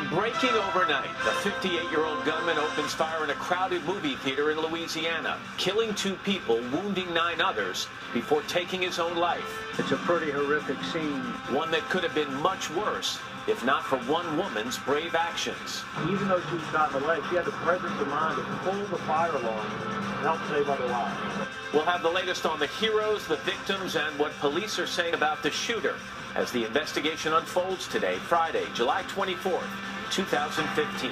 Breaking overnight, the 58-year-old gunman opens fire in a crowded movie theater in Louisiana, killing 2 people, wounding 9 others, before taking his own life. It's a pretty horrific scene. One that could have been much worse, if not for one woman's brave actions. Even though she was shot in the leg, she had the presence of mind to pull the fire alarm and help save other lives. We'll have the latest on the heroes, the victims, and what police are saying about the shooter as the investigation unfolds today, Friday, July 24th, 2015.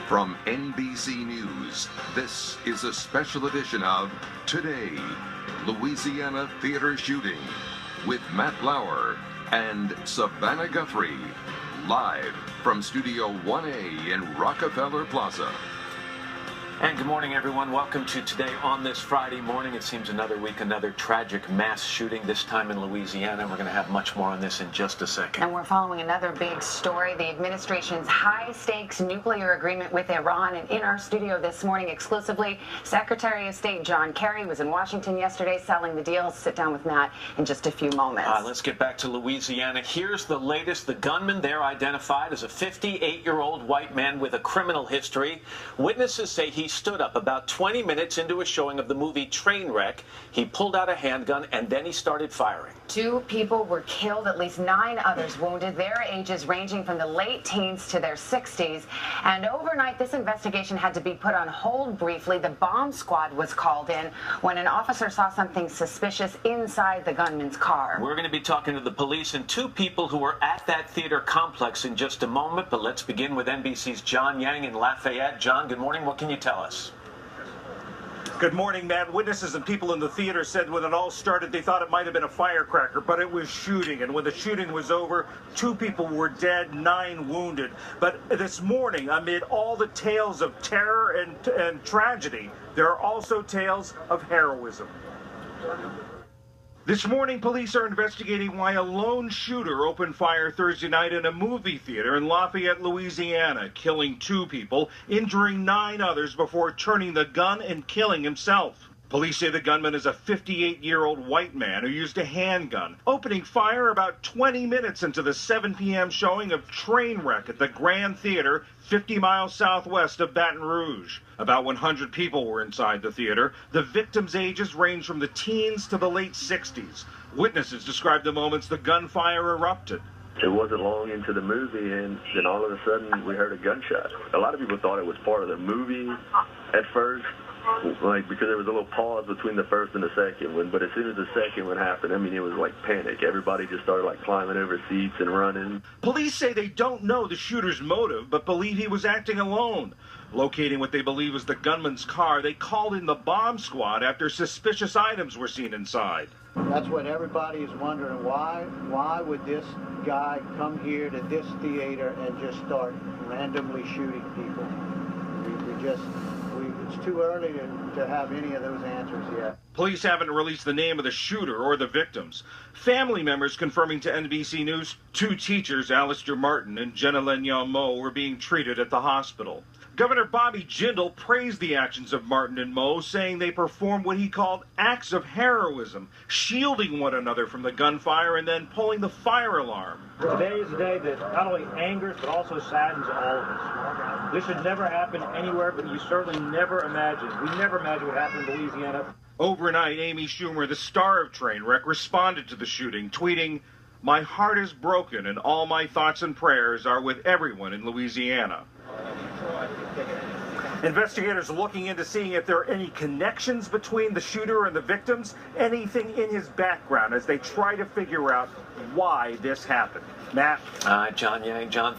From NBC News, this is a special edition of Today, Louisiana Theater Shooting with Matt Lauer and Savannah Guthrie, live from Studio 1A in Rockefeller Plaza. And good morning, everyone. Welcome to Today on this Friday morning. It seems another week, another tragic mass shooting, this time in Louisiana. We're going to have much more on this in just a second. And we're following another big story, the administration's high-stakes nuclear agreement with Iran. And in our studio this morning exclusively, Secretary of State John Kerry was in Washington yesterday selling the deal. Sit down with Matt in just a few moments. Let's get back to Louisiana. Here's the latest. The gunman there identified as a 58-year-old white man with a criminal history. Witnesses say he stood up about 20 minutes into a showing of the movie Trainwreck. He pulled out a handgun and then he started firing. 2 people were killed, at least 9 others wounded, their ages ranging from the late teens to their 60s. And overnight, this investigation had to be put on hold briefly. The bomb squad was called in when an officer saw something suspicious inside the gunman's car. We're going to be talking to the police and 2 people who were at that theater complex in just a moment, but let's begin with NBC's John Yang in Lafayette. John, good morning. What can you tell us? Good morning, Matt. Witnesses and people in the theater said when it all started, they thought it might have been a firecracker, but it was shooting. And when the shooting was over, 2 people were dead, 9 wounded. But this morning, amid all the tales of terror and tragedy, there are also tales of heroism. This morning, police are investigating why a lone shooter opened fire Thursday night in a movie theater in Lafayette, Louisiana, killing 2 people, injuring 9 others before turning the gun and killing himself. Police say the gunman is a 58-year-old white man who used a handgun, opening fire about 20 minutes into the 7 p.m. showing of Trainwreck at the Grand Theater, 50 miles southwest of Baton Rouge. About 100 people were inside the theater. The victims' ages range from the teens to the late 60s. Witnesses described the moments the gunfire erupted. It wasn't long into the movie, and then all of a sudden we heard a gunshot. A lot of people thought it was part of the movie at first, because there was a little pause between the first and the second one. But as soon as the second one happened, I mean, it was like panic. Everybody just started climbing over seats and running. Police say they don't know the shooter's motive, but believe he was acting alone. Locating what they believe is the gunman's car, they called in the bomb squad after suspicious items were seen inside. That's what everybody is wondering. Why would this guy come here to this theater and just start randomly shooting people? It's too early to have any of those answers yet. Police haven't released the name of the shooter or the victims. Family members confirming to NBC News 2 teachers, Alistair Martin and Jenna Lenyon Moe, were being treated at the hospital. Governor Bobby Jindal praised the actions of Martin and Moe, saying they performed what he called acts of heroism, shielding one another from the gunfire and then pulling the fire alarm. Today is a day that not only angers but also saddens all of us. This should never happen anywhere, but you certainly never imagined. We never imagined what happened in Louisiana. Overnight, Amy Schumer, the star of Trainwreck, responded to the shooting, tweeting, "My heart is broken and all my thoughts and prayers are with everyone in Louisiana." Investigators are looking into seeing if there are any connections between the shooter and the victims, anything in his background as they try to figure out why this happened. Matt? John Yang. John,